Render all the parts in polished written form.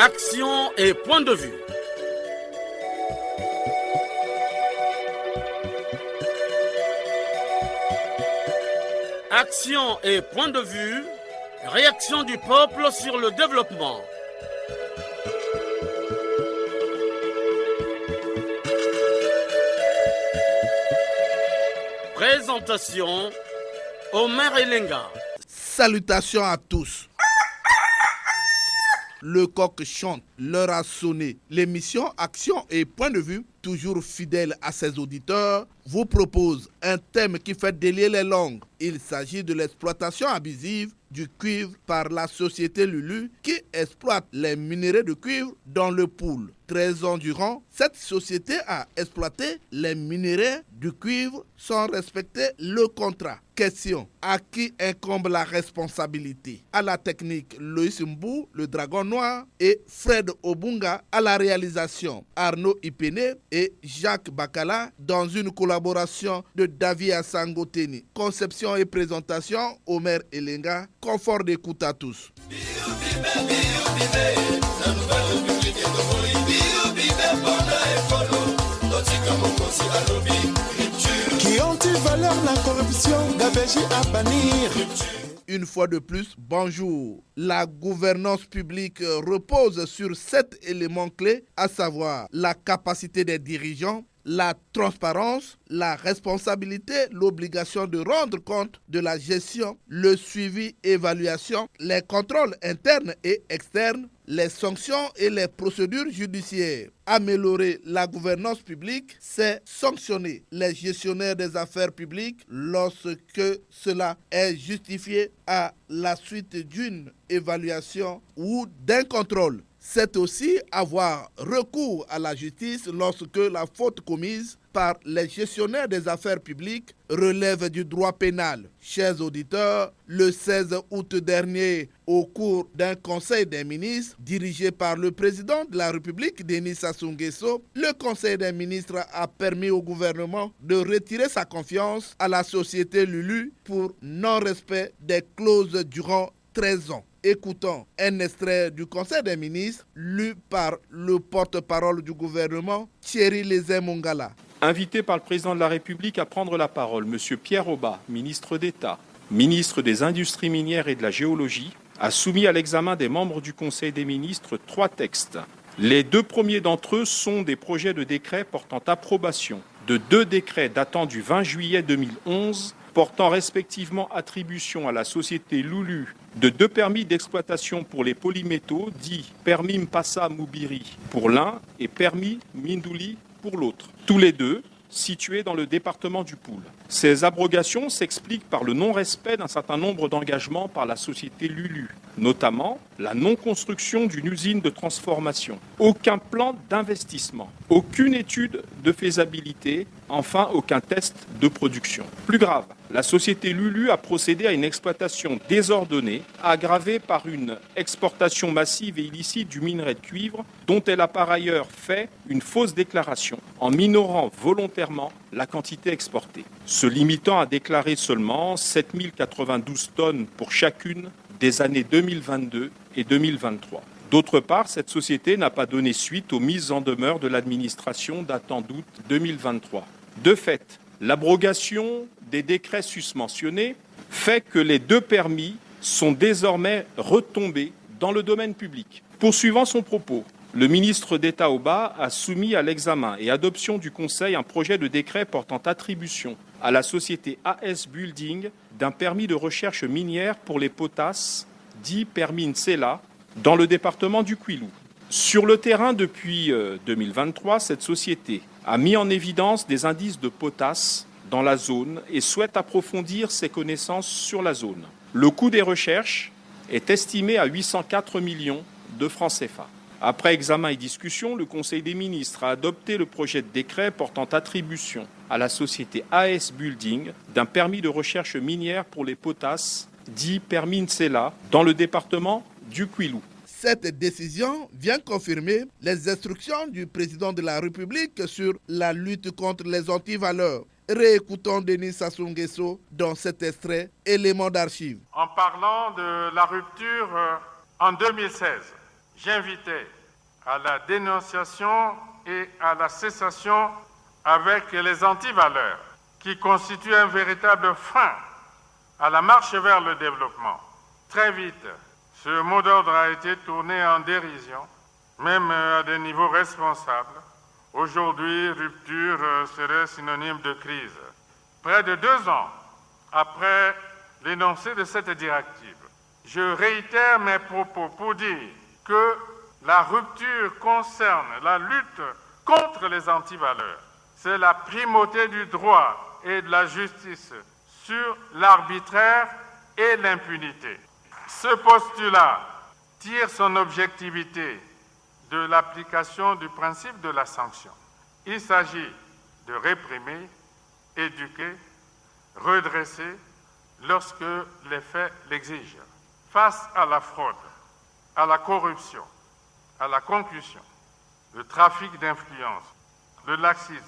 Action et point de vue. Action et point de vue. Réaction du peuple sur le développement. Présentation, Omer Elenga. Salutations à tous. Le coq chante, l'heure a sonné. L'émission Action et point de vue, toujours fidèle à ses auditeurs, vous propose un thème qui fait délier les langues. Il s'agit de l'exploitation abusive du cuivre par la société Lulu qui exploite les minerais de cuivre dans le Poul. 13 ans durant, cette société a exploité les minerais du cuivre sans respecter le contrat. Question, à qui incombe la responsabilité? À la technique, Loïs Mbou, le dragon noir, et Fred Obunga à la réalisation. Arnaud Ipene et Jacques Bakala dans une collaboration de David Assangoteni. Conception et présentation, Omer Elenga. Confort d'écoute à tous. Qui ont-ils valeur la corruption, gabegie à bannir? Une fois de plus, bonjour. La gouvernance publique repose sur 7 éléments clés, à savoir la capacité des dirigeants, la transparence, la responsabilité, l'obligation de rendre compte de la gestion, le suivi, évaluation, les contrôles internes et externes, les sanctions et les procédures judiciaires. Améliorer la gouvernance publique, c'est sanctionner les gestionnaires des affaires publiques lorsque cela est justifié à la suite d'une évaluation ou d'un contrôle. C'est aussi avoir recours à la justice lorsque la faute commise par les gestionnaires des affaires publiques relève du droit pénal. Chers auditeurs, le 16 août dernier, au cours d'un conseil des ministres dirigé par le président de la République, Denis Sassou Nguesso, le conseil des ministres a permis au gouvernement de retirer sa confiance à la société Lulu pour non-respect des clauses durant 13 ans. Écoutons un extrait du Conseil des ministres lu par le porte-parole du gouvernement, Thierry Lézé-Mongala. Invité par le président de la République à prendre la parole, M. Pierre Aubat, ministre d'État, ministre des Industries minières et de la Géologie, a soumis à l'examen des membres du Conseil des ministres 3 textes. Les 2 premiers d'entre eux sont des projets de décret portant approbation de 2 décrets datant du 20 juillet 2011 portant respectivement attribution à la société Lulu de 2 permis d'exploitation pour les polymétaux, dits permis Mpassa Moubiri pour l'un et permis Mindouli pour l'autre, tous les 2 situés dans le département du Poul. Ces abrogations s'expliquent par le non-respect d'un certain nombre d'engagements par la société Lulu, notamment la non-construction d'une usine de transformation, aucun plan d'investissement, aucune étude de faisabilité, enfin aucun test de production. Plus grave, la société Lulu a procédé à une exploitation désordonnée, aggravée par une exportation massive et illicite du minerai de cuivre, dont elle a par ailleurs fait une fausse déclaration, en minorant volontairement la quantité exportée, se limitant à déclarer seulement 7092 tonnes pour chacune des années 2022 et 2023. D'autre part, cette société n'a pas donné suite aux mises en demeure de l'administration datant d'août 2023. De fait, l'abrogation des décrets susmentionnés fait que les 2 permis sont désormais retombés dans le domaine public. Poursuivant son propos, le ministre d'État Aubat a soumis à l'examen et adoption du Conseil un projet de décret portant attribution à la société AS Building d'un permis de recherche minière pour les potasses, dit permis Nsela, dans le département du Kwilu. Sur le terrain depuis 2023, cette société a mis en évidence des indices de potasse dans la zone et souhaite approfondir ses connaissances sur la zone. Le coût des recherches est estimé à 804 millions de francs CFA. Après examen et discussion, le Conseil des ministres a adopté le projet de décret portant attribution à la société AS Building d'un permis de recherche minière pour les potasses, dit permis Nsela, dans le département du Kwilu. Cette décision vient confirmer les instructions du président de la République sur la lutte contre les antivaleurs. Réécoutons Denis Sassou Nguesso dans cet extrait, élément d'archives. En parlant de la rupture en 2016, J'invitais à la dénonciation et à la cessation avec les antivaleurs qui constituent un véritable frein à la marche vers le développement. Très vite, ce mot d'ordre a été tourné en dérision, même à des niveaux responsables. Aujourd'hui, rupture serait synonyme de crise. Près de 2 ans après l'énoncé de cette directive, je réitère mes propos pour dire que la rupture concerne la lutte contre les antivaleurs. C'est la primauté du droit et de la justice sur l'arbitraire et l'impunité. Ce postulat tire son objectivité de l'application du principe de la sanction. Il s'agit de réprimer, éduquer, redresser lorsque les faits l'exigent. Face à la fraude, à la corruption, à la concussion, le trafic d'influence, le laxisme,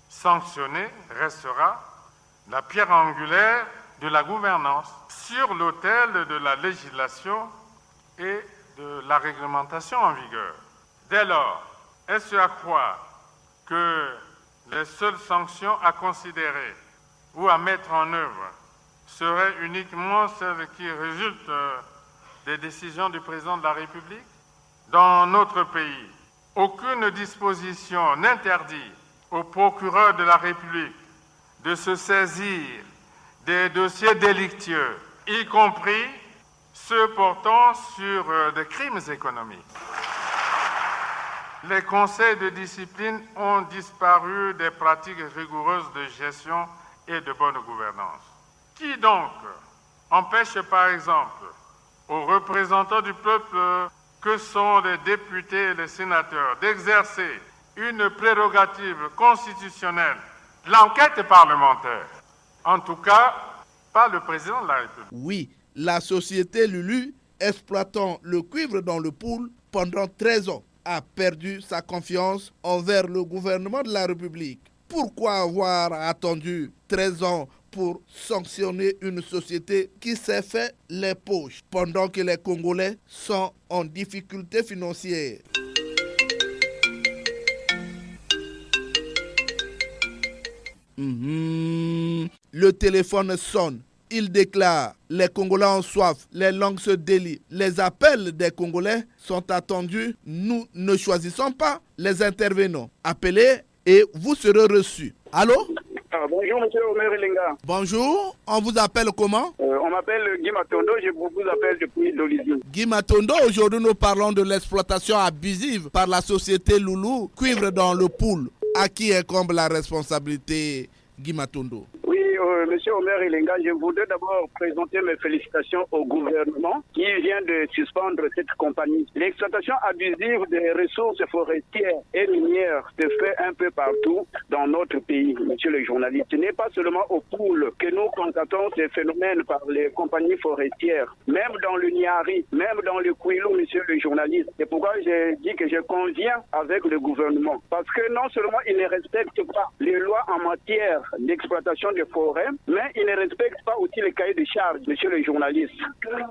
sanctionné restera la pierre angulaire de la gouvernance sur l'autel de la législation et de la réglementation en vigueur. Dès lors, est-ce à croire que les seules sanctions à considérer ou à mettre en œuvre seraient uniquement celles qui résultent des décisions du président de la République? Dans notre pays, aucune disposition n'interdit au procureur de la République de se saisir des dossiers délictueux, y compris ceux portant sur des crimes économiques. Les conseils de discipline ont disparu des pratiques rigoureuses de gestion et de bonne gouvernance. Qui donc empêche par exemple aux représentants du peuple que sont les députés et les sénateurs d'exercer une prérogative constitutionnelle, l'enquête parlementaire? En tout cas, pas le président de la République. Oui, la société Lulu, exploitant le cuivre dans le pool pendant 13 ans, a perdu sa confiance envers le gouvernement de la République. Pourquoi avoir attendu 13 ans pour sanctionner une société qui s'est fait les poches pendant que les Congolais sont en difficulté financière? Le téléphone sonne. Il déclare: les Congolais ont soif, les langues se délient. Les appels des Congolais sont attendus. Nous ne choisissons pas les intervenants. Appelez et vous serez reçus. Allô? Bonjour, monsieur Omer Elenga. Bonjour, on vous appelle comment? On m'appelle Guy Matondo, je vous appelle depuis Dolisie. Guy Matondo, aujourd'hui nous parlons de l'exploitation abusive par la société Loulou, cuivre dans le pool. À qui incombe la responsabilité, Guy Matondo? Oui, monsieur Omer Elenga, je voudrais d'abord présenter mes félicitations au gouvernement qui vient de suspendre cette compagnie. L'exploitation abusive des ressources forestières et minières se fait un peu partout dans notre pays, monsieur le journaliste. Ce n'est pas seulement au pool que nous constatons ces phénomènes par les compagnies forestières, même dans le Niari, même dans le Kouilou, monsieur le journaliste. C'est pourquoi j'ai dit que je conviens avec le gouvernement. Parce que non seulement il ne respecte pas les lois en matière d'exploitation des forêts, mais il ne respecte pas aussi les cahiers de charges, monsieur le journaliste.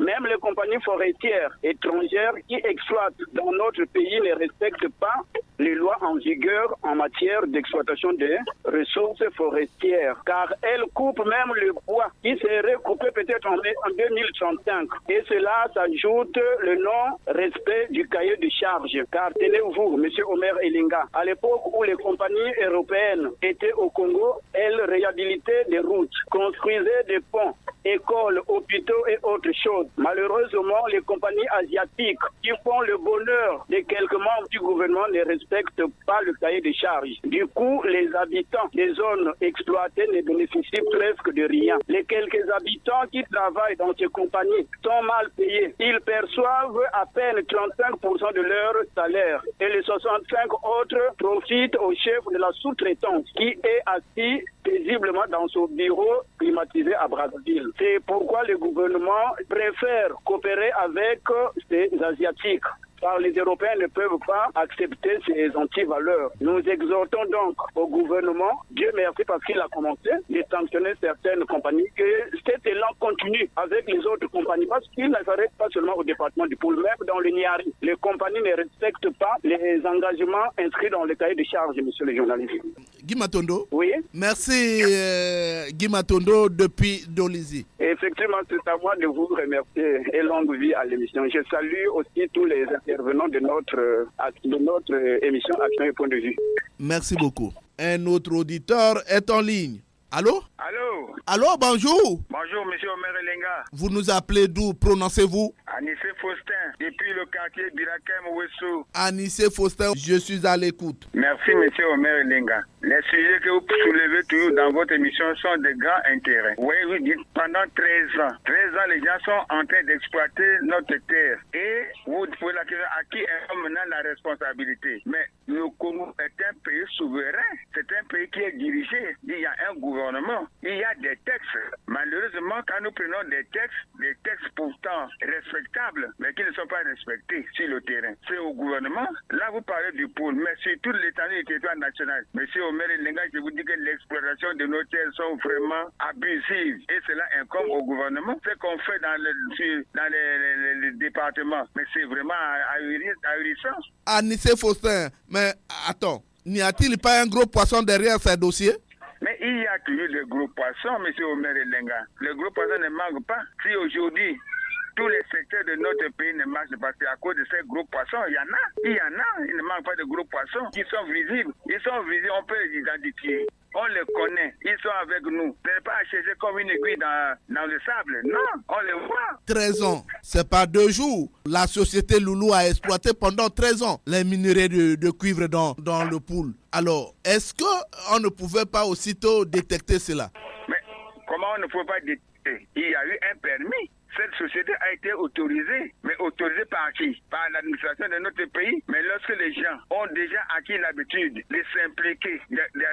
Même les compagnies forestières étrangères qui exploitent dans notre pays ne respectent pas les lois en vigueur en matière d'exploitation des ressources forestières, car elles coupent même le bois qui serait coupé peut-être en 2035. Et cela s'ajoute le non-respect du cahier de charges. Car tenez-vous, monsieur Omer Elenga, à l'époque où les compagnies européennes étaient au Congo, elles réhabilitaient des routes, construisaient des ponts, écoles, hôpitaux et autres choses. Malheureusement, les compagnies asiatiques qui font le bonheur de quelques membres du gouvernement ne respectent pas le cahier de charges. Du coup, les habitants des zones exploitées ne bénéficient presque de rien. Les quelques habitants qui travaillent dans ces compagnies sont mal payés. Ils perçoivent à peine 35% de leur salaire et les 65 autres profitent au chef de la sous-traitance qui est assis paisiblement dans son bureau climatisé à Brazzaville. C'est pourquoi le gouvernement préfère coopérer avec ces Asiatiques. par les Européens ne peuvent pas accepter ces antivaleurs. Nous exhortons donc au gouvernement, Dieu merci parce qu'il a commencé, de sanctionner certaines compagnies, que cet élan continue avec les autres compagnies, parce qu'il ne s'arrête pas seulement au département du Poul, même dans le Niari. Les compagnies ne respectent pas les engagements inscrits dans le cahier de charge, monsieur le journaliste. Guy Matondo. Oui. Merci Guy Matondo depuis Dolisie. Effectivement, c'est à moi de vous remercier et longue vie à l'émission. Je salue aussi tous les intervenants de notre émission Action et Point de Vue. Merci beaucoup. Un autre auditeur est en ligne. Allô? Allô? Allô, bonjour. Bonjour, monsieur Omer Elenga. Vous nous appelez d'où? Prononcez-vous? Anissé Faustin, depuis le quartier Birakem Ouessou. Anissé Faustin, je suis à l'écoute. Merci, monsieur Omer Elenga. Les sujets que vous soulevez toujours dans votre émission sont de grand intérêt. Oui, vous dites pendant 13 ans. 13 ans, les gens sont en train d'exploiter notre terre. Et vous posez la question à qui est maintenant la responsabilité. Mais le Congo est un pays souverain. C'est un pays qui est dirigé. Il y a un gouvernement. Il y a des textes. Malheureusement, quand nous prenons des textes pourtant respectables, mais qui ne sont pas respectés sur le terrain, c'est au gouvernement. Là, vous parlez du pôle, mais sur toute l'étendue du territoire national. Monsieur Omer Elenga, je vous dis que l'exploitation de nos terres sont vraiment abusives. Et cela incombe au gouvernement. Ce qu'on fait dans les départements, mais c'est vraiment ahurissant. Anissé Faustin, mais attends, n'y a-t-il pas un gros poisson derrière ces dossiers? Mais il y a toujours de gros poissons, monsieur Omer Elenga. Le gros poisson ne manque pas. Si aujourd'hui, tous les secteurs de notre pays ne marchent pas, c'est à cause de ces gros poissons. Il y en a. Il ne manque pas de gros poissons qui sont visibles. Ils sont visibles, on peut les identifier. On les connaît, ils sont avec nous. Ce n'est pas à chercher comme une aiguille dans le sable. Non, on les voit. 13 ans, c'est pas 2 jours. La société Loulou a exploité pendant 13 ans les minerais de cuivre dans le Poul. Alors, est-ce qu'on ne pouvait pas aussitôt détecter cela? Mais comment on ne pouvait pas détecter? Il y a eu un permis. Cette société a été autorisée, mais autorisée par qui? Par l'administration de notre pays. Mais lorsque les gens ont déjà acquis l'habitude de s'impliquer,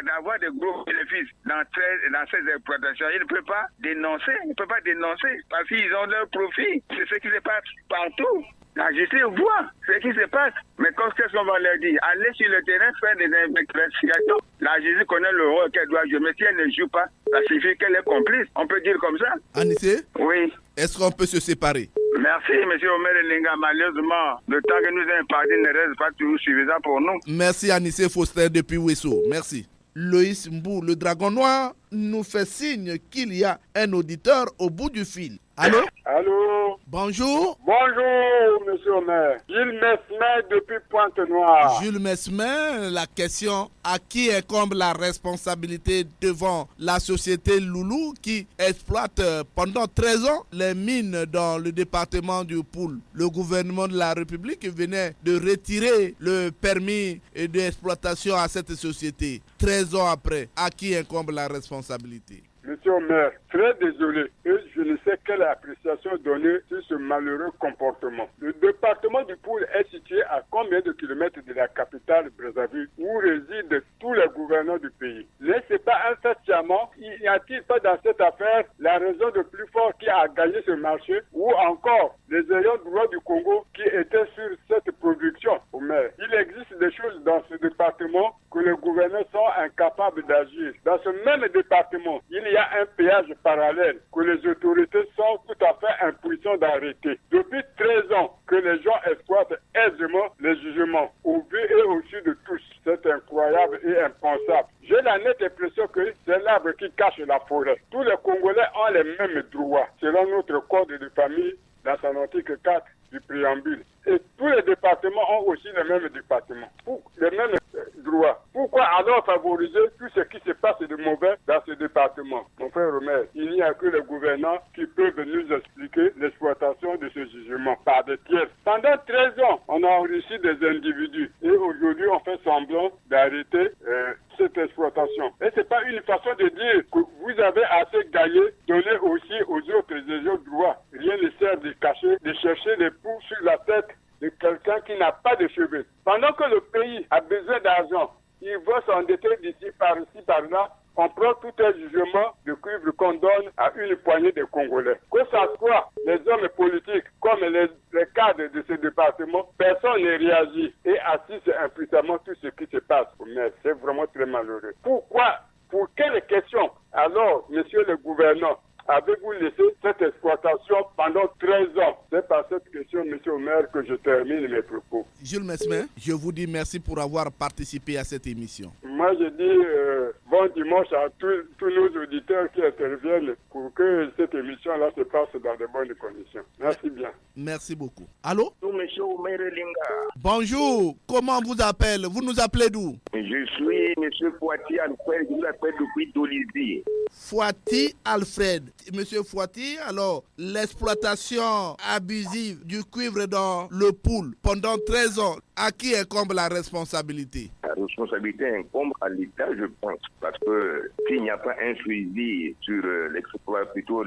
d'avoir de gros bénéfices dans ces exploitations, ils ne peuvent pas dénoncer. Parce qu'ils ont leur profit. C'est ce qui se passe partout. La justice voit ce qui se passe. Mais qu'est-ce qu'on va leur dire? Aller sur le terrain, faire des investigations. La justice connaît le rôle qu'elle doit jouer. Mais si elle ne joue pas, ça signifie qu'elle est complice. On peut dire comme ça. Anissé? Oui. Est-ce qu'on peut se séparer? Merci, M. Omer Elenga. Malheureusement, le temps que nous avons imparti ne reste pas toujours suffisant pour nous. Merci Anissé Faustin depuis Ouessou. Merci. Loïs Mbou, le dragon noir, nous fait signe qu'il y a un auditeur au bout du fil. Allô? Allô? Bonjour. Bonjour, monsieur Omer. Gilles Mesmer depuis Pointe-Noire. Jules Mesmer, la question, à qui incombe la responsabilité devant la société Loulou qui exploite pendant 13 ans les mines dans le département du Poul? Le gouvernement de la République venait de retirer le permis d'exploitation à cette société. 13 ans après, à qui incombe la responsabilité? Monsieur Omer, très désolé, et je ne sais quelle appréciation donner sur ce malheureux comportement. Le département du Poul est situé à combien de kilomètres de la capitale Brazzaville, où résident tous les gouverneurs du pays? N'est-ce pas un fait sciemment? Y a-t-il pas dans cette affaire la raison de plus fort qui a gagné ce marché, ou encore les ayants droit du Congo qui étaient sur cette production? Omer, il existe des choses dans ce département que les gouverneurs sont incapables d'agir. Dans ce même département, il y a un péage parallèle que les autorités sont tout à fait impuissantes d'arrêter. Depuis 13 ans que les gens exploitent aisément les jugements, au vu et au su de tous. C'est incroyable et impensable. J'ai la nette impression que c'est l'arbre qui cache la forêt. Tous les Congolais ont les mêmes droits, selon notre code de famille dans son article 4 du préambule. Et tous les départements ont aussi les mêmes départements, les mêmes droits. Pourquoi alors favoriser tout ce qui se passe de mauvais dans ce département? Mon frère Omer, il n'y a que les gouvernants qui peuvent nous expliquer l'exploitation de ce jugement par des tiers. Pendant 13 ans, on a enrichi des individus et aujourd'hui on fait semblant d'arrêter cette exploitation. Et c'est pas une façon de dire que vous avez assez gagné, donnez aussi aux autres ayants droit. Rien ne sert de cacher, de chercher des poux sur la tête de quelqu'un qui n'a pas de cheveux. Pendant que le pays a besoin d'argent, il va s'endetter d'ici par là. On prend tout un jugement de cuivre qu'on donne à une poignée de Congolais. Que ce soit les hommes politiques comme les cadre de ce département, personne ne réagit et assiste impuissamment tout ce qui se passe. Mais c'est vraiment très malheureux. Pourquoi? Pour quelle question? Alors, monsieur le gouverneur, avez-vous laissé cette exploitation pendant 13 ans? C'est par cette question, monsieur le maire, que je termine mes propos. Jules Mesmer, je vous dis merci pour avoir participé à cette émission. Moi, je dis bon dimanche à tous nos auditeurs qui interviennent pour que cette émission-là se passe dans de bonnes conditions. Merci bien. Merci beaucoup. Allô? Monsieur Omer Linga. Bonjour, comment on vous appelle? Vous nous appelez d'où? Je suis monsieur Fouati Alfred, je vous appelle depuis Dolisie. Fouati Alfred. Monsieur Fouati, alors, l'exploitation abusive du cuivre dans le pool pendant 13 ans, à qui incombe la responsabilité? La responsabilité incombe à l'État, je pense, parce que s'il n'y a pas un suivi sur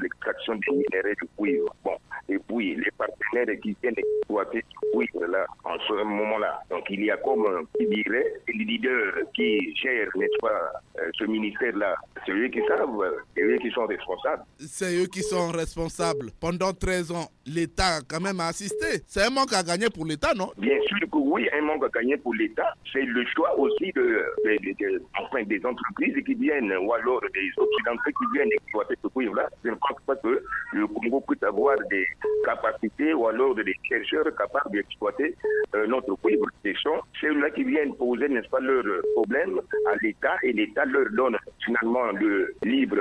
l'extraction des minéraux du cuivre, bon, et puis les partenaires qui viennent exploiter ce cuivre-là, en ce moment-là, donc il y a comme, qui dirait, les leaders qui gèrent, n'est-ce pas, ce ministère-là, c'est eux qui savent, c'est eux qui sont responsables. C'est eux qui sont responsables. Pendant 13 ans, l'État a quand même assisté. C'est un manque à gagner pour l'État, non? Bien sûr que oui, un manque à gagner pour l'État. C'est le choix aussi des entreprises qui viennent, ou alors des occidentaux qui viennent exploiter ce cuivre-là. Je ne pense pas que le Congo puisse avoir des capacités ou alors des chercheurs capables d'exploiter notre cuivre. Ce sont ceux-là qui viennent poser, n'est-ce pas, leurs problèmes à l'État et l'État leur donne finalement le libre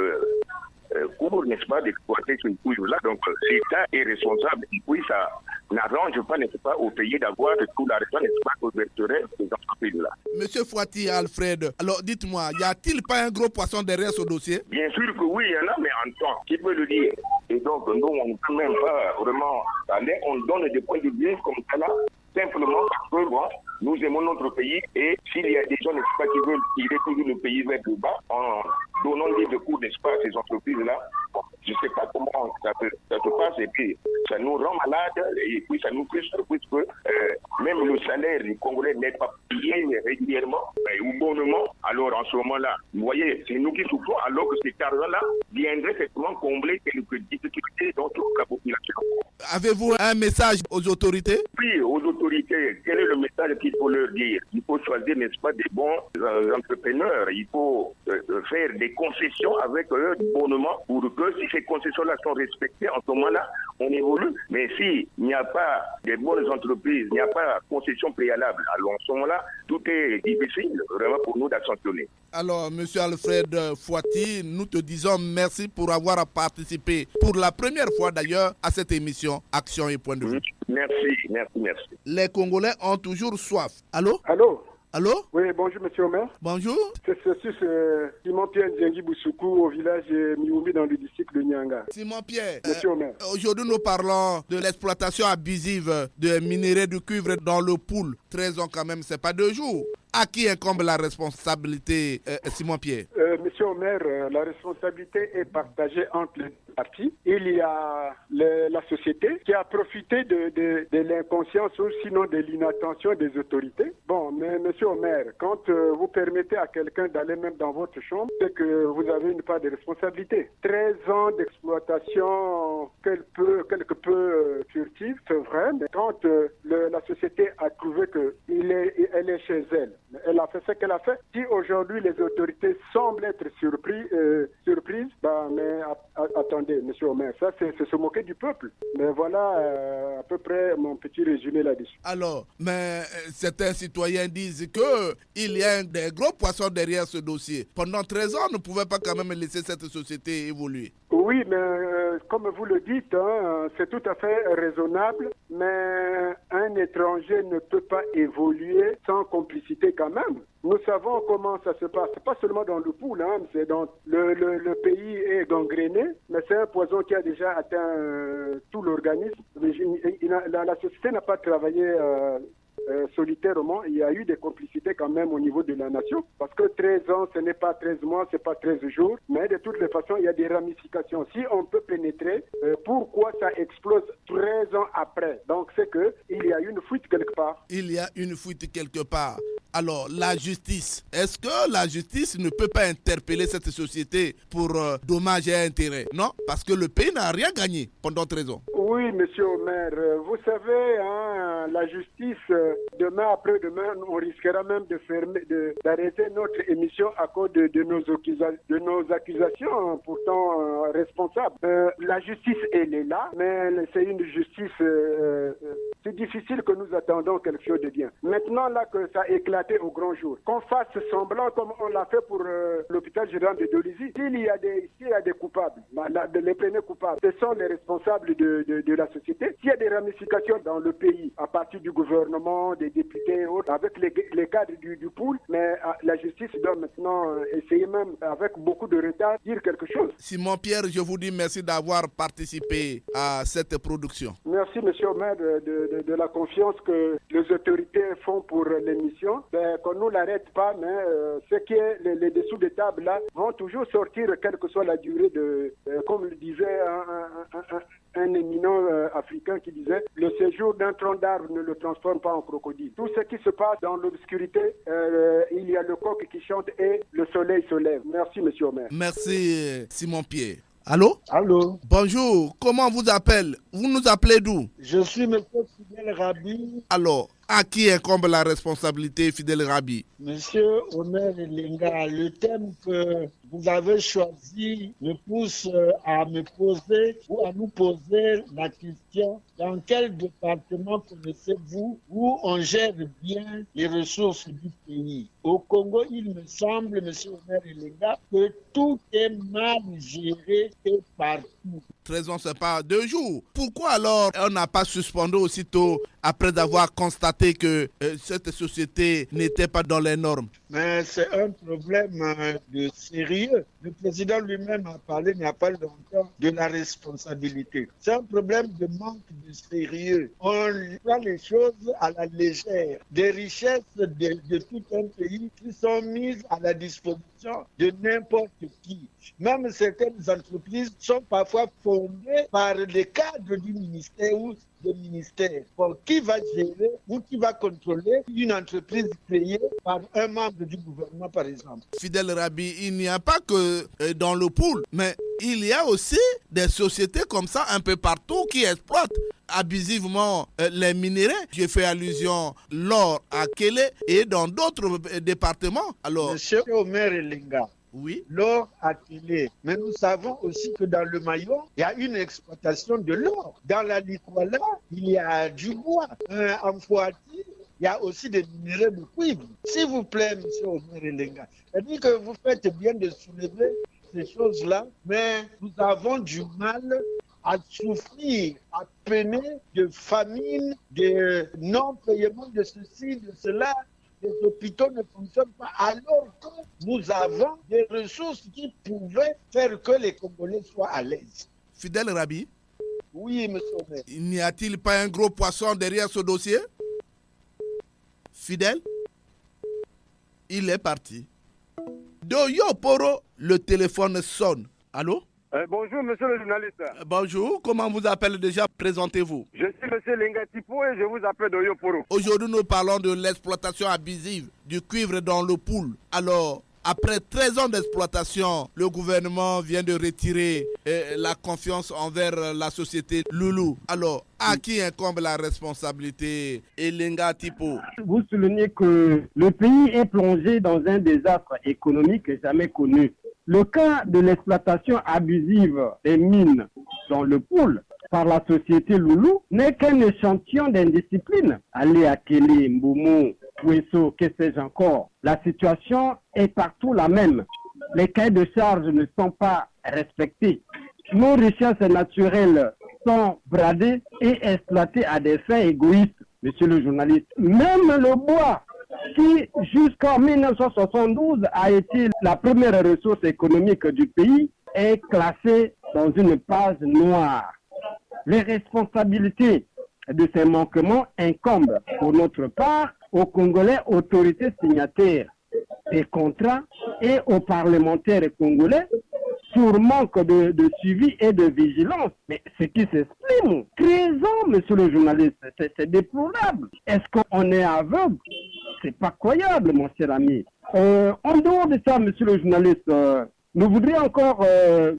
cours, n'est-ce pas, d'exploiter ce cuivre-là. Donc l'État est responsable et puis ça n'arrange pas, n'est-ce pas, au pays d'avoir tout l'argent, n'est-ce pas, pour verser ces entreprises-là. Monsieur Fouati Alfred, alors dites-moi, y a-t-il pas un gros poisson derrière ce dossier? Bien sûr que oui, il y en a, mais en temps, qui peut le dire? Et donc nous, on ne peut même pas vraiment aller, on donne des points de vue comme ça là, simplement parce que bon, nous aimons notre pays et s'il y a des gens, n'est-ce pas, qui veulent tirer toujours le pays vers le bas en donnant libre cours, n'est-ce pas, à ces entreprises-là, bon, je ne sais pas comment ça se passe et puis ça nous rend malades et puis ça nous frustre puisque même le salaire du Congolais n'est pas payé régulièrement ou bonnement. Alors en ce moment-là, vous voyez, c'est nous qui souffrons alors que cet argent-là viendrait effectivement combler quelques difficultés dans toute la population. Avez-vous un message aux autorités? Oui, aux autorités, quel est le message qu'il faut leur dire? Il faut choisir, n'est-ce pas, des bons entrepreneurs. Il faut faire des concessions avec eux bonnement pour que si ces concessions-là sont respectées, en ce moment-là, on évolue. Mais s'il n'y a pas de bonnes entreprises, il n'y a pas de concession préalable, alors en ce moment-là, tout est difficile vraiment pour nous d'accentuer. Alors, monsieur Alfred Fouati, nous te disons merci pour avoir participé pour la première fois d'ailleurs à cette émission Action et Point de Vue. Merci. Les Congolais ont toujours soif. Allô? Allô? Oui, bonjour monsieur Omer. Bonjour. C'est Simon Pierre Djengi Boussoukou au village Mioumi dans le district de Nyanga. Simon Pierre, monsieur Omer. Aujourd'hui nous parlons de l'exploitation abusive de minerais de cuivre dans le pool. 13 ans quand même, c'est pas 2 jours. À qui incombe la responsabilité, Simon Pierre? Monsieur Omer, la responsabilité est partagée entre les parties. Il y a la société qui a profité de l'inconscience ou sinon de l'inattention des autorités. Bon, mais monsieur Omer, quand vous permettez à quelqu'un d'aller même dans votre chambre, c'est que vous avez une part de responsabilité. 13 ans d'exploitation quelque peu furtive, c'est vrai, mais quand la société a trouvé qu'elle est chez elle, elle a fait ce qu'elle a fait. Si aujourd'hui les autorités semblent être surprises, mais attendez, monsieur Omer, ça c'est se moquer du peuple. Mais voilà à peu près mon petit résumé là-dessus. Alors, mais certains citoyens disent qu'il y a des gros poissons derrière ce dossier. Pendant 13 ans, on ne pouvait pas quand même laisser cette société évoluer. Oui, mais comme vous le dites, c'est tout à fait raisonnable, mais un étranger ne peut pas évoluer sans complicité quand même. Nous savons comment ça se passe. C'est pas seulement dans le pool, c'est dans le pays est gangréné, mais c'est un poison qui a déjà atteint tout l'organisme. La société n'a pas travaillé solitairement. Il y a eu des complicités quand même au niveau de la nation, parce que 13 ans, ce n'est pas 13 mois, ce n'est pas 13 jours, mais de toutes les façons, il y a des ramifications. Si on peut pénétrer, pourquoi ça explose 13 ans après? Donc c'est qu'il y a une fuite quelque part. Il y a une fuite quelque part. Alors, la justice, est-ce que la justice ne peut pas interpeller cette société pour dommages et intérêts? Non, parce que le pays n'a rien gagné pendant 13 ans. Oui, monsieur Omer, vous savez, la justice, demain après-demain, on risquera même d'arrêter notre émission à cause de nos accusations pourtant responsables. La justice, elle est là, mais c'est une justice, c'est difficile que nous attendons quelque chose de bien. Maintenant, là que ça a éclaté au grand jour, qu'on fasse semblant comme on l'a fait pour l'hôpital général de Dolisie, s'il y a des coupables, les premiers coupables, ce sont les responsables de la société. S'il y a des ramifications dans le pays, à partir du gouvernement, des députés et autres, avec les cadres du pool, mais la justice doit maintenant essayer même, avec beaucoup de retard, dire quelque chose. Simon Pierre, je vous dis merci d'avoir participé à cette production. Merci, monsieur Omer, de la confiance que les autorités font pour l'émission. Qu'on ne nous l'arrête pas, mais ce qui est les dessous des tables là vont toujours sortir, quelle que soit la durée comme le disait un éminent africain qui disait « Le séjour d'un tronc d'arbre ne le transforme pas en crocodile ». Tout ce qui se passe dans l'obscurité, il y a le coq qui chante et le soleil se lève. Merci, monsieur Omer. Merci, Simon Pierre. Allô? Allô? Bonjour, comment vous appelez? Vous nous appelez d'où? Je suis M. Fidel Rabi. Alors, à qui incombe la responsabilité, Fidel Rabi? Monsieur Omer Elenga, le thème que vous avez choisi me pousse à me poser ou à nous poser la question: dans quel département connaissez-vous où on gère bien les ressources du pays? Au Congo, il me semble, monsieur Omer Elenga, que tout est mal géré et partout. 13 ans, c'est pas 2 jours. Pourquoi alors on n'a pas suspendu aussitôt après avoir constaté que cette société n'était pas dans les normes? Mais c'est un problème de sérieux. Le président lui-même a parlé il n'y a pas longtemps de la responsabilité. C'est un problème de manque de sérieux. On prend les choses à la légère. Des richesses de tout un pays qui sont mises à la disposition de n'importe qui. Même certaines entreprises sont parfois fondées par les cadres du ministère ou des ministères. Bon, qui va gérer ou qui va contrôler une entreprise créée par un membre du gouvernement, par exemple? Fidel Rabi, il n'y a pas que dans le pool, mais il y a aussi des sociétés comme ça un peu partout qui exploitent abusivement les minéraux. J'ai fait allusion l'or à Kélé et dans d'autres départements. Alors, Monsieur Omer Elenga, oui. L'or à Kélé. Mais nous savons aussi que dans le Mayon, il y a une exploitation de l'or. Dans la Likwala, il y a du bois. En Fouati, il y a aussi des minéraux de cuivre. S'il vous plaît, monsieur Omer Elenga, c'est-à-dire que vous faites bien de soulever ces choses-là, mais nous avons du mal à souffrir, à peiner de famine, de non-paiement de ceci, de cela. Les hôpitaux ne fonctionnent pas alors que nous avons des ressources qui pouvaient faire que les Congolais soient à l'aise. Fidel Rabi? Oui, monsieur Omer. N'y a-t-il pas un gros poisson derrière ce dossier? Fidel? Il est parti. Doyo Poro, le téléphone sonne. Allô? Bonjour, monsieur le journaliste. Bonjour, comment vous appelez déjà? Présentez-vous. Je suis monsieur Lenga Tipo et je vous appelle Doyo Poro. Aujourd'hui, nous parlons de l'exploitation abusive du cuivre dans le pool. Alors, après 13 ans d'exploitation, le gouvernement vient de retirer la confiance envers la société Loulou. Alors, à qui incombe la responsabilité? Elenga Tipo. Vous soulignez que le pays est plongé dans un désastre économique jamais connu. Le cas de l'exploitation abusive des mines dans le pool par la société Loulou n'est qu'un échantillon d'indiscipline. Allez à Kélé, Mboumou, Pouesso, que sais-je encore. La situation est partout la même. Les cahiers de charges ne sont pas respectés. Nos richesses naturelles sont bradées et exploitées à des fins égoïstes, monsieur le journaliste. Même le bois, qui jusqu'en 1972 a été la première ressource économique du pays, est classé dans une page noire. Les responsabilités de ces manquements incombent pour notre part aux Congolais autorités signataires des contrats et aux parlementaires congolais sur manque de suivi et de vigilance. Mais ce qui s'exprime, 13 ans, monsieur le journaliste, c'est déplorable. Est-ce qu'on est aveugle C'est pas croyable, mon cher ami. En dehors de ça, monsieur le journaliste, nous voudrions encore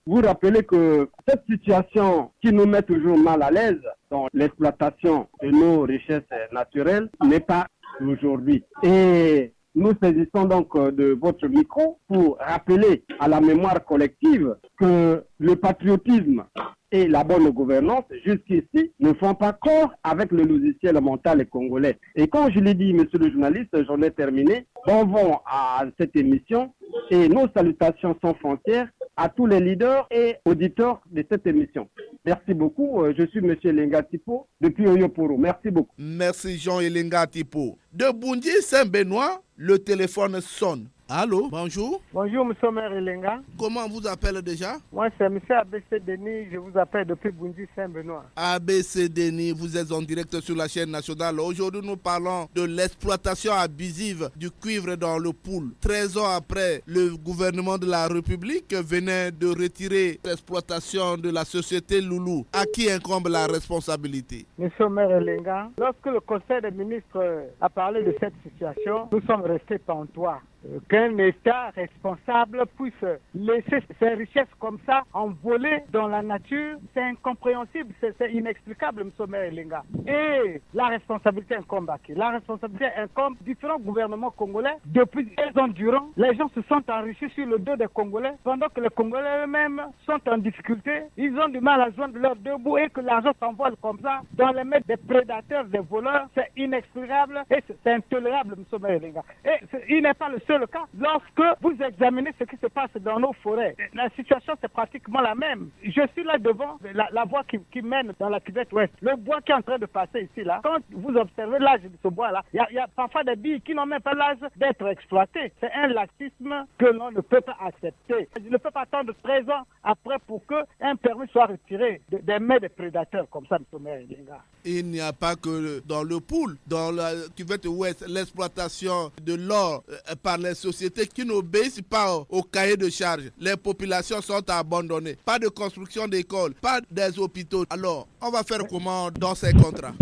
vous rappeler que cette situation qui nous met toujours mal à l'aise dans l'exploitation de nos richesses naturelles n'est pas d'aujourd'hui. Et nous saisissons donc de votre micro pour rappeler à la mémoire collective que le patriotisme et la bonne gouvernance, jusqu'ici, ne font pas corps avec le logiciel mental congolais. Et comme je l'ai dit, monsieur le journaliste, j'en ai terminé. Bon vent à cette émission et nos salutations sans frontières à tous les leaders et auditeurs de cette émission. Merci beaucoup. Je suis monsieur Elenga Tipo depuis Oyoporo. Merci beaucoup. Merci Jean Elenga Tipo. De Bunji Saint-Benoît, le téléphone sonne. Allô, bonjour. Bonjour, monsieur maire Elenga. Comment on vous appelle déjà? Moi, c'est monsieur ABC Denis. Je vous appelle depuis Bunji Saint-Benoît. ABC Denis, vous êtes en direct sur la chaîne nationale. Aujourd'hui, nous parlons de l'exploitation abusive du cuivre dans le Poul. 13 ans après, le gouvernement de la République venait de retirer l'exploitation de la société Loulou. À qui incombe la responsabilité? Monsieur maire Elenga, lorsque le Conseil des ministres a parlé de cette situation, nous sommes restés pantois. Qu'un État responsable puisse laisser ses richesses comme ça envoler dans la nature, c'est incompréhensible, c'est inexplicable, M. Maire Elenga. Et la responsabilité incombe à qui? La responsabilité incombe différents gouvernements congolais. Depuis 13 ans durant, les gens se sont enrichis sur le dos des Congolais, pendant que les Congolais eux-mêmes sont en difficulté. Ils ont du mal à joindre leurs deux bouts et que l'argent s'envole comme ça dans les mains des prédateurs, des voleurs. C'est inexplicable et c'est intolérable, M. Maire Elenga. Et il n'est pas le seul cas. Lorsque vous examinez ce qui se passe dans nos forêts, la situation c'est pratiquement la même. Je suis là devant la voie qui mène dans la cuvette ouest. Le bois qui est en train de passer ici, là, quand vous observez l'âge de ce bois-là, il y a parfois des billes qui n'ont même pas l'âge d'être exploitées. C'est un laxisme que l'on ne peut pas accepter. On ne peut pas attendre 13 ans après pour qu'un permis soit retiré des mains des prédateurs comme ça, M. Maire Elenga. Il n'y a pas que dans le Poul, dans la cuvette ouest, l'exploitation de l'or par les sociétés qui n'obéissent pas au cahier de charge. Les populations sont abandonnées. Pas de construction d'écoles, pas des hôpitaux. Alors, on va faire comment dans ces contrats?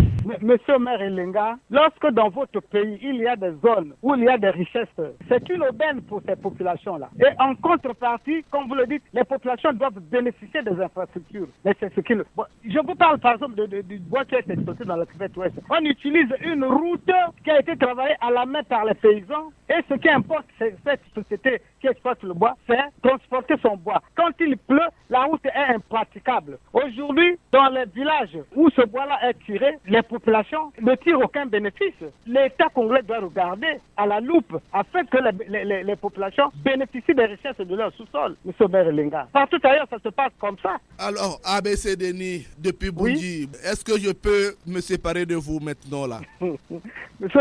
Monsieur Maire Elenga, lorsque dans votre pays, il y a des zones où il y a des richesses, c'est une aubaine pour ces populations-là. Et en contrepartie, comme vous le dites, les populations doivent bénéficier des infrastructures. Mais c'est ce qu'il... Bon, je vous parle par exemple du bois qui est exploité dans la cuvette ouest. On utilise une route qui a été travaillée à la main par les paysans. Et ce qui importe, c'est cette société qui exploite le bois, c'est transporter son bois. Quand il pleut, la route est impraticable. Aujourd'hui, dans les villages où ce bois-là est tiré, les populations ne tirent aucun bénéfice. L'État congolais doit regarder à la loupe afin que les populations bénéficient des richesses de leur sous-sol, M. Maire Elenga. Partout ailleurs, ça se passe comme ça. Alors, ABC Denis, depuis Bunji, est-ce que je peux me séparer de vous maintenant là? M.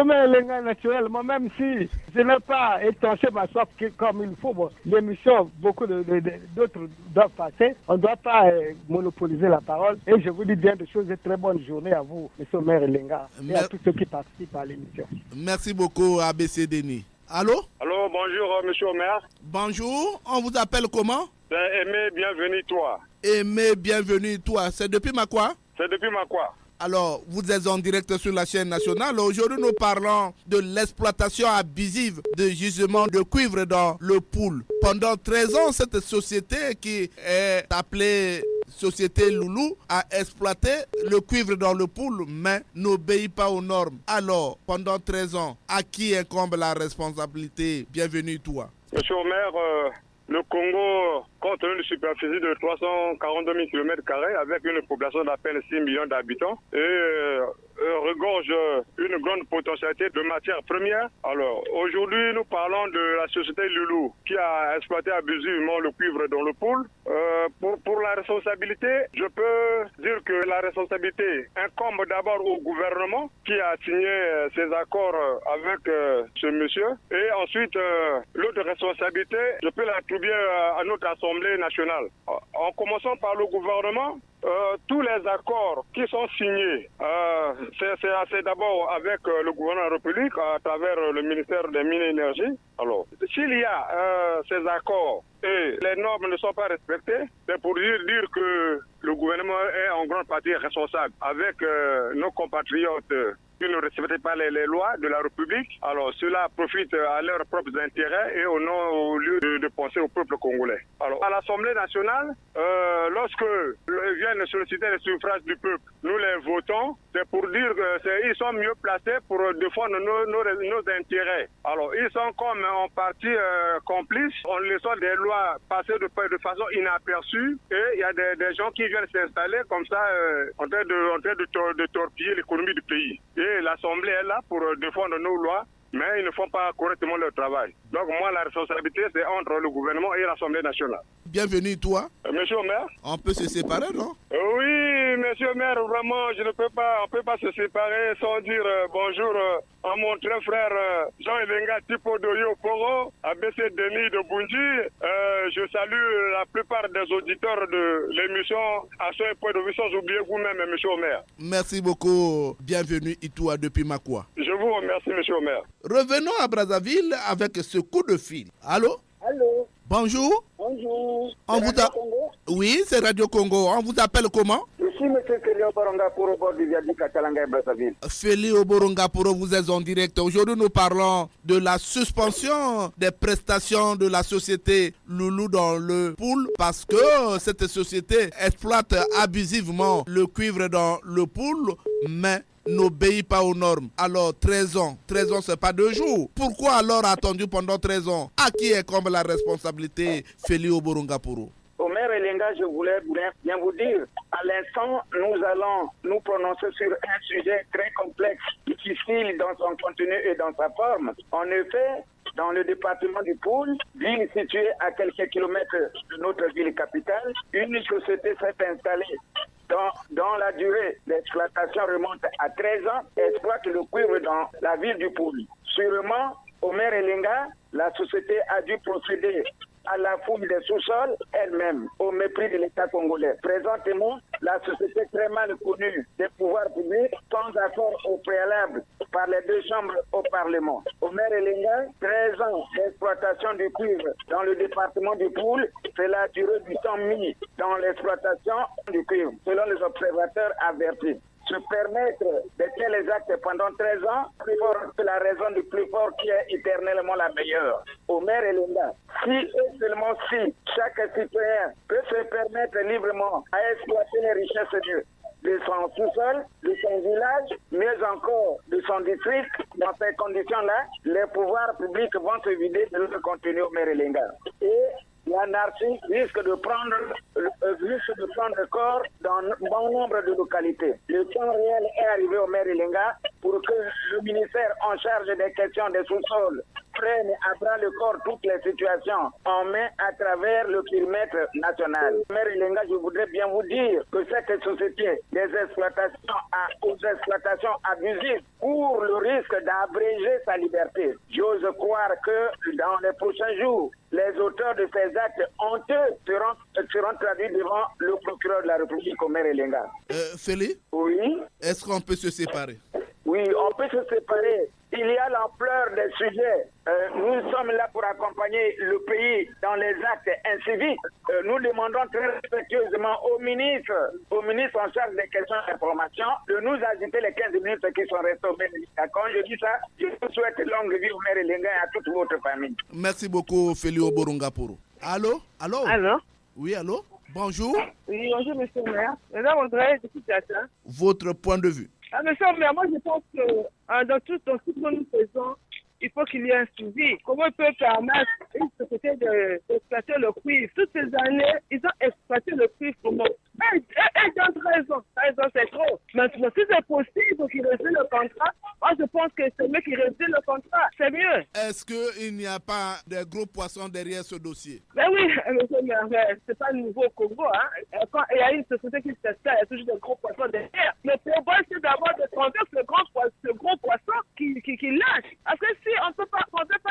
Maire Elenga, naturellement, même si je n'ai pas étanché ma soif comme il faut, bon, l'émission, beaucoup d'autres doivent passer. On ne doit pas monopoliser la parole. Et je vous dis bien de choses et très bonne journée à vous, M. Maire Elenga, et à tous ceux qui participent à l'émission. Merci beaucoup, ABC Denis. Allô? Allô, bonjour, monsieur le maire. Bonjour, on vous appelle comment? C'est Aimé, bienvenue toi. Aimé, bienvenue toi. C'est depuis Makwa? C'est depuis Makwa. Alors, vous êtes en direct sur la chaîne nationale. Aujourd'hui, nous parlons de l'exploitation abusive de gisements de cuivre dans le Poul. Pendant 13 ans, cette société qui est appelée Société Loulou a exploité le cuivre dans le Poul, mais n'obéit pas aux normes. Alors, pendant 13 ans, à qui incombe la responsabilité? Bienvenue toi. Monsieur le maire, le Congo compte une superficie de 342 000 km² avec une population d'à peine 6 millions d'habitants et regorge une grande potentialité de matières premières. Alors, aujourd'hui, nous parlons de la société Loulou qui a exploité abusivement le cuivre dans le Poul. Pour la responsabilité, je peux dire que la responsabilité incombe d'abord au gouvernement qui a signé ces accords avec ce monsieur. Et ensuite, l'autre responsabilité, je peux l'attribuer à notre Assemblée nationale. En commençant par le gouvernement, tous les accords qui sont signés, c'est d'abord avec le gouvernement de la République à travers le ministère des Mines et Énergie. Alors, s'il y a ces accords et les normes ne sont pas respectées, c'est pour dire que le gouvernement est en grande partie responsable avec nos compatriotes qui ne respectent pas les lois de la République. Alors cela profite à leurs propres intérêts et au lieu de penser au peuple congolais. Alors à l'Assemblée nationale, lorsque viennent solliciter les suffrages du peuple, nous les votons, c'est pour dire qu'ils sont mieux placés pour défendre nos intérêts. Alors ils sont comme en partie complices, on les sort des lois passées de façon inaperçue et il y a des gens qui viennent s'installer comme ça en train de torpiller l'économie du pays. Et l'Assemblée est là pour défendre nos lois, mais ils ne font pas correctement leur travail. Donc moi, la responsabilité, c'est entre le gouvernement et l'Assemblée nationale. Bienvenue, toi. Monsieur le maire. On peut se séparer, non? Oui, monsieur le maire, vraiment, on ne peut pas se séparer sans dire bonjour à mon très frère Jean Elenga Tipo Doyo Poro, ABC Denis de Bunji. Je salue la plupart des auditeurs de l'émission à ce point de vue, sans oublier vous-même, monsieur le maire. Merci beaucoup. Bienvenue, Itoua, depuis Makwa. Je vous remercie, monsieur le maire. Revenons à Brazzaville avec ce coup de fil. Allô? Allô? Bonjour. Bonjour. Oui, c'est Radio Congo. On vous appelle comment? Je suis M. Félix Oborongaporo au bord du viaduc à Kalanga et Brazzaville. Félix Oborongaporo, vous êtes en direct. Aujourd'hui, nous parlons de la suspension des prestations de la société Loulou dans le pool parce que cette société exploite abusivement le cuivre dans le pool, mais n'obéit pas aux normes. Alors 13 ans, c'est pas 2 jours. Pourquoi alors attendu pendant 13 ans? À qui est comme la responsabilité, Félix Oborongaporo? Au maire Elenga, je voulais bien vous dire, à l'instant, nous allons nous prononcer sur un sujet très complexe, difficile dans son contenu et dans sa forme. En effet, dans le département du Poul, ville située à quelques kilomètres de notre ville capitale, une société s'est installée dans la durée d'exploitation remonte à 13 ans, exploite le cuivre dans la ville du Poul. Sûrement, au maire Elenga, la société a dû procéder à la fouille des sous-sols elle-même, au mépris de l'État congolais. Présentement, la société très mal connue des pouvoirs publics, sans accord au préalable par les 2 chambres au Parlement. Au maire Elenga, 13 ans d'exploitation du cuivre dans le département du Poul, c'est la durée du temps mis dans l'exploitation du cuivre, selon les observateurs avertis. Se permettre de tels actes pendant 13 ans, plus fort que la raison du plus fort qui est éternellement la meilleure. Au maire Elenga, si et seulement si chaque citoyen peut se permettre librement à exploiter les richesses de son sous-sol, de son village, mais encore de son district, dans ces conditions-là, les pouvoirs publics vont se vider de leur contenu au maire Elenga. Et l'anarchie risque de prendre corps dans bon nombre de localités. Le temps réel est arrivé au maire Elenga pour que le ministère en charge des questions des sous-sols prenne à bras le corps toutes les situations en main à travers le périmètre national. Maire Elenga, je voudrais bien vous dire que cette société des exploitations aux exploitations abusives court le risque d'abréger sa liberté. J'ose croire que dans les prochains jours, les auteurs de ces actes honteux seront traduits devant le procureur de la République au maire Elenga. Félix? Oui? Est-ce qu'on peut se séparer? Oui, on peut se séparer. Il y a l'ampleur des sujets. Nous sommes là pour accompagner le pays dans les actes inciviques. Nous demandons très respectueusement au ministre en charge des questions d'information, de nous agiter les 15 minutes qui sont restées au maire. Quand je dis ça, je vous souhaite longue vie au maire Elenga et à toute votre famille. Merci beaucoup, Félix Oborongaporo. Allô? Allô? Oui, allô? Bonjour. Oui, bonjour, monsieur le maire. Mesdames, on travaille de situation. Votre point de vue? Monsieur le maire, moi je pense que dans tout ce que nous faisons, il faut qu'il y ait un suivi. Comment on peut permettre une société d'exploiter le cuivre? Toutes ces années, ils ont exploité le cuivre pour nous. Et dans 13 ans, c'est trop. Maintenant, si c'est possible qu'ils réduisent le contrat, moi je pense que c'est mieux qu'ils réduisent le contrat. C'est mieux. Est-ce qu'il n'y a pas de gros poissons derrière ce dossier? Ben oui, monsieur le maire, c'est pas nouveau au Congo. Quand il y a une société qui s'installe, il y a toujours des gros poissons derrière. Le problème, c'est d'abord de trouver ce gros poisson qui lâche. Parce que si on ne peut pas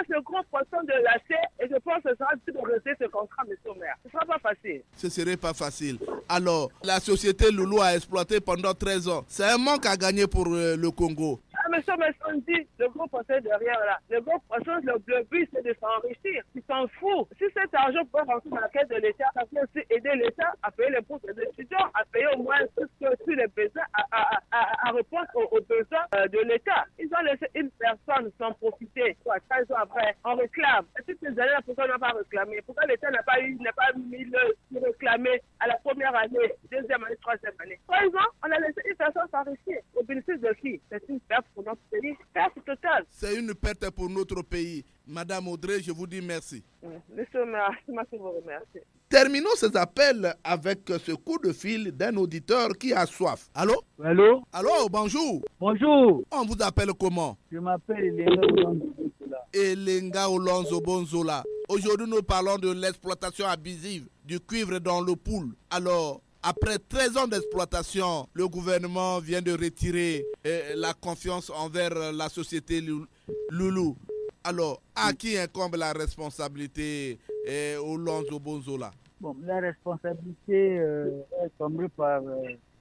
ce gros poisson de lâcher, et je pense que ce sera difficile de rester ce contrat, monsieur le maire. Ce ne sera pas facile. Ce serait pas facile. Alors, la société Loulou a exploité pendant 13 ans. C'est un manque à gagner pour le Congo. Monsieur, on dit, le gros poisson derrière là, le gros poisson, le but c'est de s'enrichir. Il s'en fout. Si cet argent peut rentrer dans la caisse de l'État, ça peut aussi aider l'État à payer les bourses des étudiants, à payer au moins tous les besoins, à répondre aux besoins de l'État. Ils ont laissé une personne s'en profiter. 13 ans après, on réclame. Et toutes ces années-là, pourquoi on n'a pas réclamé? Pourquoi l'État n'a pas mis le réclamer à la première année, deuxième année, troisième année? 13 ans, on a laissé une personne s'enrichir. Au bénéfice de qui? C'est une perte pour notre pays. Perte totale. C'est une perte pour notre pays. Madame Audrey, je vous dis merci. Monsieur, merci, vous remercie. Terminons ces appels avec ce coup de fil d'un auditeur qui a soif. Allô? Allô? Allô, bonjour. Bonjour. On vous appelle comment? Je m'appelle Elenga Olonzo Bonzola. Elenga Olonzo Bonzola. Aujourd'hui, nous parlons de l'exploitation abusive du cuivre dans le Poul. Alors, après 13 ans d'exploitation, le gouvernement vient de retirer la confiance envers la société Loulou. Alors, à qui incombe la responsabilité Olonzo Bonzola? Bon, la responsabilité est tombée par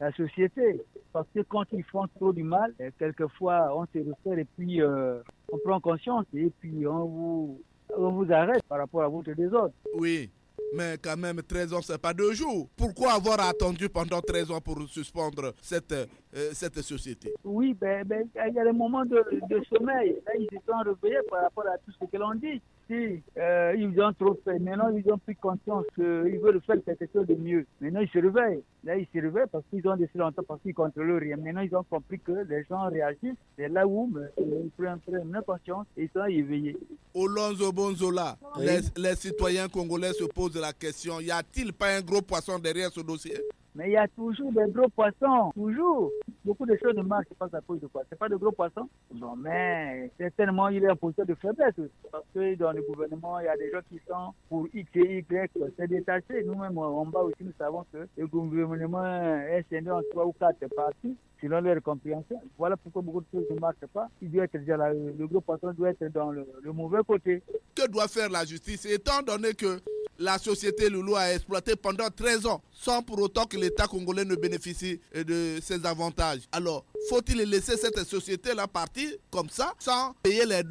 la société. Parce que quand ils font trop du mal, quelquefois on se réfère et puis on prend conscience et puis on vous arrête par rapport à votre désordre. Oui. Mais quand même, 13 ans, ce n'est pas 2 jours. Pourquoi avoir attendu pendant 13 ans pour suspendre cette société? Oui, il y a des moments de sommeil. Là, ils se sont réveillés par rapport à tout ce que l'on dit. Si ils ont trop fait, maintenant ils ont pris conscience qu'ils veulent faire quelque chose de mieux. Maintenant, ils se réveillent. Là, ils se réveillent parce qu'ils ont laissé longtemps, parce qu'ils ne contrôlent rien. Maintenant, ils ont compris que les gens réagissent. C'est là où ils prennent conscience et ils sont éveillés. Olonzo Bonzola, oui. Les citoyens congolais se posent la question, y a-t-il pas un gros poisson derrière ce dossier? Mais il y a toujours des gros poissons, toujours. Beaucoup de choses ne marchent pas à cause de quoi? C'est pas de gros poissons? Non, mais certainement il est en position de faiblesse. Parce que dans le gouvernement, il y a des gens qui sont pour X et Y, c'est détaché. Nous-mêmes, en bas aussi, nous savons que le gouvernement est scindé en 3 ou 4 parties. Selon leur compréhension. Voilà pourquoi beaucoup de choses ne marchent pas. Il doit être déjà là, le gros patron doit être dans le mauvais côté. Que doit faire la justice, étant donné que la société Loulou a exploité pendant 13 ans, sans pour autant que l'État congolais ne bénéficie de ses avantages? Alors, faut-il laisser cette société-là partir comme ça, sans payer les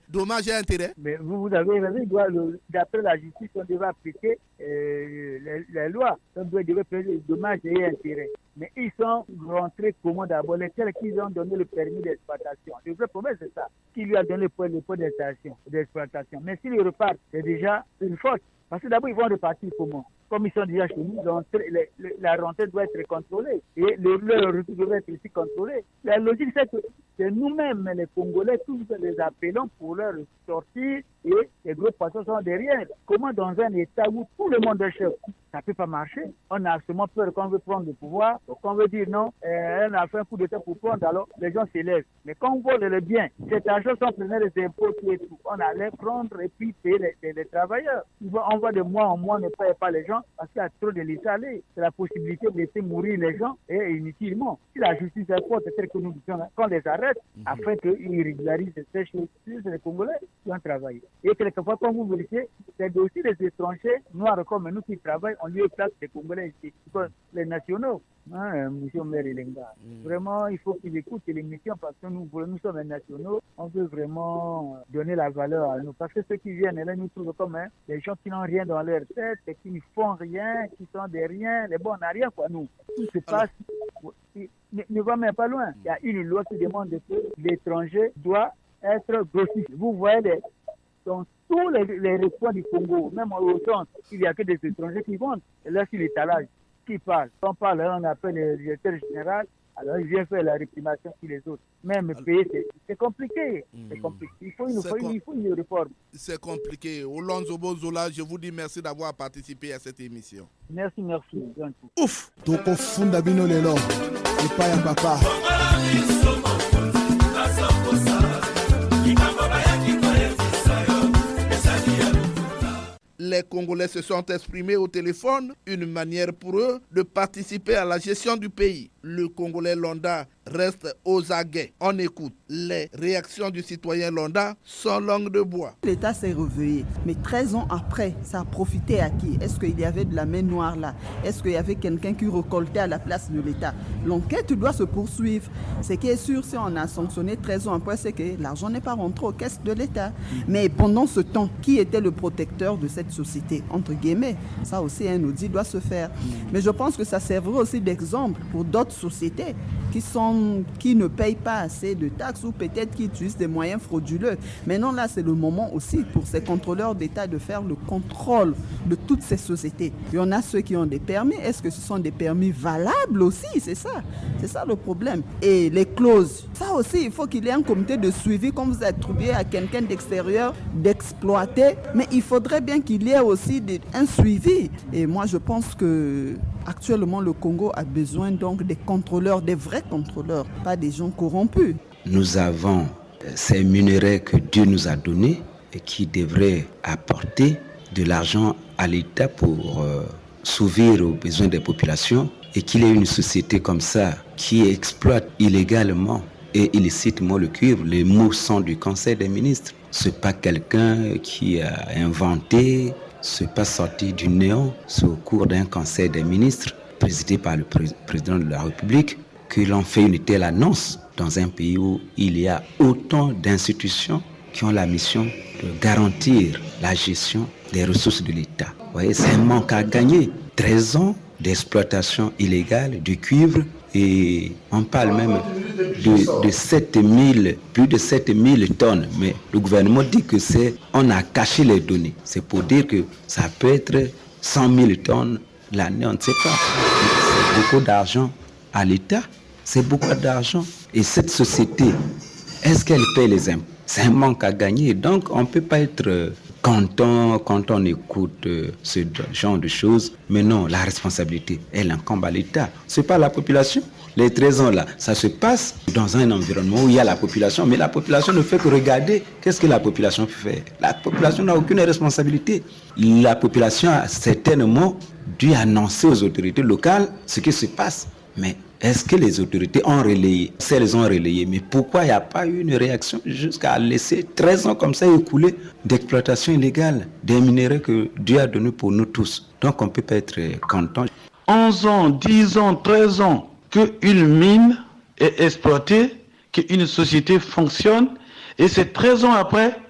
dommages et intérêts? Mais vous avez raison, d'après la justice, on devait appliquer les lois. On devait payer les dommages et intérêts. Mais ils sont rentrés comment d'abord? Lesquels qui ont donné le permis d'exploitation? Le vrai problème, c'est ça. Qui lui a donné le point d'exploitation? Mais s'ils repartent, c'est déjà une faute. Parce que d'abord, ils vont repartir comment? Comme ils sont déjà chez nous, la rentrée doit être contrôlée. Et leur retour doit être aussi contrôlé. La logique, c'est que c'est nous-mêmes, les Congolais, tous les appelons pour leur sortir et les gros poissons sont derrière. Comment dans un État où tout le monde est chef, ça ne peut pas marcher? On a absolument peur quand on veut prendre le pouvoir, donc on veut dire non, on a fait un coup d'État pour prendre, alors les gens s'élèvent. Mais quand on vole le bien, cet argent, si on prenait les impôts et tout, on allait prendre et puis payer les travailleurs. On va de mois en mois ne paye pas les gens parce qu'il y a trop de laisser aller. C'est la possibilité de laisser mourir les gens et inutilement. Si la justice est forte, c'est que nous disons qu'on les arrête afin qu'ils régularisent ces choses. C'est les Congolais qui ont travaillé. Et quelquefois, comme vous vérifiez, c'est aussi les étrangers noirs comme nous qui travaillent en lieu et place des Congolais ici. Les nationaux, monsieur Maire Elenga. Vraiment, il faut qu'ils écoutent l'émission parce que nous sommes les nationaux. On veut vraiment donner la valeur à nous. Parce que ceux qui viennent là, nous trouvent comme des gens qui n'ont rien dans leur tête, et qui ne font rien, qui sont des riens. Les bons, on n'a rien quoi, nous. Tout se passe. Ne va même pas loin. Il y a une loi qui demande que l'étranger doit être grossiste. Vous voyez, dans tous les recoins du Congo, même au centre, il n'y a que des étrangers qui vont. Et là, sur l'étalage, qui parle. Quand on parle, on appelle le directeur général, alors il vient faire la réprimation sur les autres. Même payer, c'est compliqué. C'est compliqué. Il faut une réforme. C'est compliqué. Olonzo Bonzola, je vous dis merci d'avoir participé à cette émission. Merci. Ouf! Tokofunda bino lelo. Epa ya papa. Les Congolais se sont exprimés au téléphone, une manière pour eux de participer à la gestion du pays. Le Congolais Londa reste aux aguets. On écoute. Les réactions du citoyen Londa sont langue de bois. L'État s'est réveillé, mais 13 ans après, ça a profité à qui? Est-ce qu'il y avait de la main noire là? Est-ce qu'il y avait quelqu'un qui récoltait à la place de l'État? L'enquête doit se poursuivre. Ce qui est sûr, si on a sanctionné 13 ans après, c'est que l'argent n'est pas rentré aux caisses de l'État. Mais pendant ce temps, qui était le protecteur de cette société? Entre guillemets, ça aussi, un audit doit se faire. Mais je pense que ça servirait aussi d'exemple pour d'autres sociétés qui ne payent pas assez de taxes ou peut-être qui utilisent des moyens frauduleux. Maintenant, là, c'est le moment aussi pour ces contrôleurs d'État de faire le contrôle de toutes ces sociétés. Il y en a ceux qui ont des permis. Est-ce que ce sont des permis valables aussi? C'est ça le problème. Et les clauses, ça aussi, il faut qu'il y ait un comité de suivi, comme vous attribuez à quelqu'un d'extérieur d'exploiter. Mais il faudrait bien qu'il y ait aussi un suivi. Et moi, je pense que actuellement, le Congo a besoin donc des contrôleurs, des vrais contrôleurs, pas des gens corrompus. Nous avons ces minerais que Dieu nous a donnés et qui devraient apporter de l'argent à l'État pour s'ouvrir aux besoins des populations, et qu'il y ait une société comme ça qui exploite illégalement et illicitement le cuivre. Les mots sont du Conseil des ministres. Ce n'est pas quelqu'un qui a inventé, ce n'est pas sorti du néant. C'est au cours d'un Conseil des ministres présidé par le président de la République que l'on fait une telle annonce dans un pays où il y a autant d'institutions qui ont la mission de garantir la gestion des ressources de l'État. Vous voyez, c'est un manque à gagner. 13 ans d'exploitation illégale du cuivre, et on parle même de 7000, plus de 7000 tonnes. Mais le gouvernement dit que on a caché les données. C'est pour dire que ça peut être 100 000 tonnes l'année, on ne sait pas. C'est beaucoup d'argent à l'État, c'est beaucoup d'argent. Et cette société, est-ce qu'elle paie les impôts? C'est un manque à gagner. Donc on ne peut pas être content quand on écoute ce genre de choses. Mais non, la responsabilité, elle incombe à l'État. Ce n'est pas la population. Les 13 ans là, ça se passe dans un environnement où il y a la population, mais la population ne fait que regarder qu'est-ce que la population fait. La population n'a aucune responsabilité. La population a certainement dû annoncer aux autorités locales ce qui se passe. Mais est-ce que les autorités ont relayé? Si elles ont relayé, mais pourquoi il n'y a pas eu une réaction jusqu'à laisser 13 ans comme ça écouler d'exploitation illégale des minéraux que Dieu a donnés pour nous tous? Donc on ne peut pas être content. 11 ans, 10 ans, 13 ans qu'une mine est exploitée, qu'une société fonctionne, et c'est 13 ans après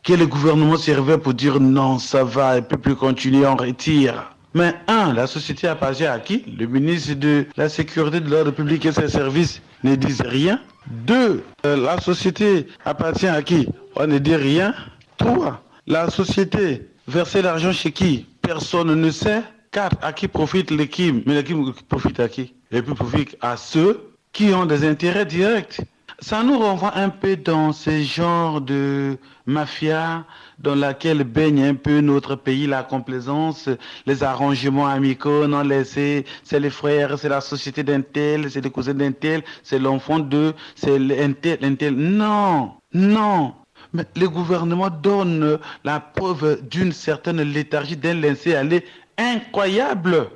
que le gouvernement s'est réveillé pour dire non, ça va, elle ne peut plus continuer, on retire. Mais la société appartient à qui? Le ministre de la Sécurité de l'ordre public et ses services ne disent rien. 2, la société appartient à qui? On ne dit rien. 3, la société versait l'argent chez qui? Personne ne sait. 4, à qui profite l'équipe? Mais l'équipe profite à qui? L'équipe profite à ceux qui ont des intérêts directs. Ça nous renvoie un peu dans ce genre de mafia dans laquelle baigne un peu notre pays, la complaisance, les arrangements amicaux, non laissés, c'est les frères, c'est la société d'un tel, c'est les cousins d'un tel, c'est l'enfant d'eux, c'est un tel. Non. Mais le gouvernement donne la preuve d'une certaine léthargie, d'un laisser-aller incroyable.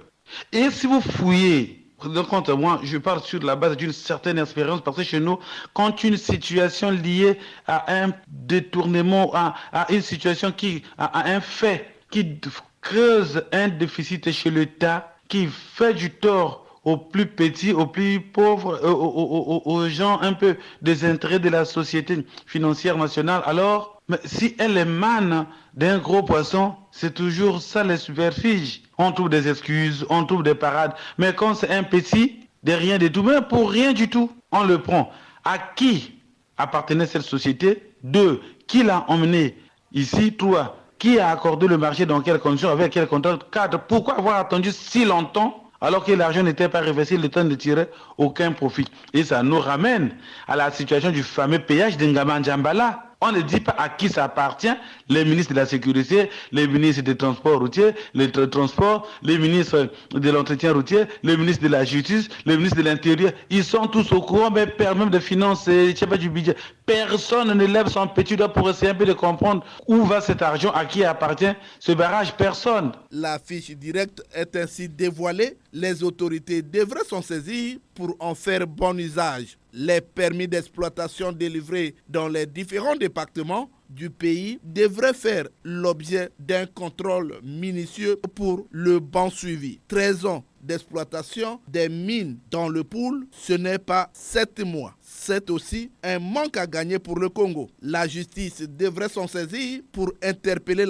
Et si vous fouillez, donc, moi, je parle sur la base d'une certaine expérience, parce que chez nous, quand une situation liée à un détournement, à une situation à un fait qui creuse un déficit chez l'État, qui fait du tort aux plus petits, aux plus pauvres, aux gens un peu désintéressés de la société financière nationale, alors, mais si elle émane d'un gros poisson, c'est toujours ça les subterfuges. On trouve des excuses, on trouve des parades. Mais quand c'est un petit, de rien du tout, mais pour rien du tout, on le prend. À qui appartenait cette société? 2, qui l'a emmené ici? 3, qui a accordé le marché, dans quelles conditions, avec quel contrôle? 4, pourquoi avoir attendu si longtemps alors que l'argent n'était pas reversé, le temps de tirer aucun profit? Et ça nous ramène à la situation du fameux péage d'Ngama-Njambala. On ne dit pas à qui ça appartient, les ministres de la Sécurité, les ministres des Transports routiers, les transports, les ministres de l'Entretien routier, les ministres de la Justice, les ministres de l'Intérieur. Ils sont tous au courant, mais même des finances, je sais pas, du budget. Personne ne lève son petit doigt pour essayer un peu de comprendre où va cet argent, à qui appartient ce barrage. Personne. La fiche directe est ainsi dévoilée. Les autorités devraient s'en saisir pour en faire bon usage. Les permis d'exploitation délivrés dans les différents départements du pays devraient faire l'objet d'un contrôle minutieux pour le bon suivi. 13 ans d'exploitation des mines dans le pool, ce n'est pas 7 mois. C'est aussi un manque à gagner pour le Congo. La justice devrait s'en saisir pour interpeller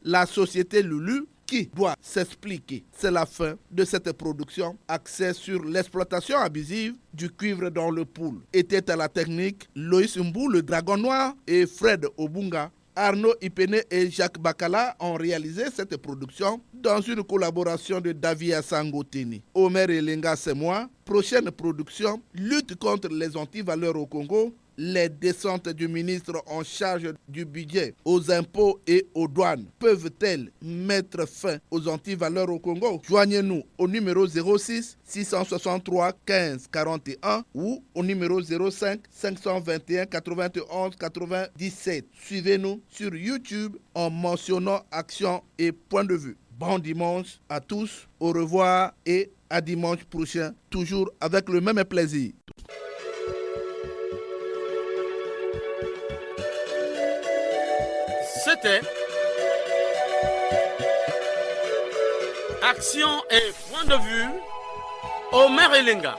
la société Lulu qui doit s'expliquer. C'est la fin de cette production axée sur l'exploitation abusive du cuivre dans le pool. Était à la technique Loïs Mbou, le dragon noir, et Fred Obunga. Arnaud Ipene et Jacques Bakala ont réalisé cette production dans une collaboration de Davia Sangotini. Omer Elenga, c'est moi. Prochaine production, lutte contre les antivaleurs au Congo. Les descentes du ministre en charge du budget aux impôts et aux douanes peuvent-elles mettre fin aux antivaleurs au Congo? Joignez-nous au numéro 06 663 15 41 ou au numéro 05 521 91 97. Suivez-nous sur YouTube en mentionnant Action et Point de Vue. Bon dimanche à tous, au revoir et à dimanche prochain, toujours avec le même plaisir. C'était Action et Point de Vue, Omer Elenga.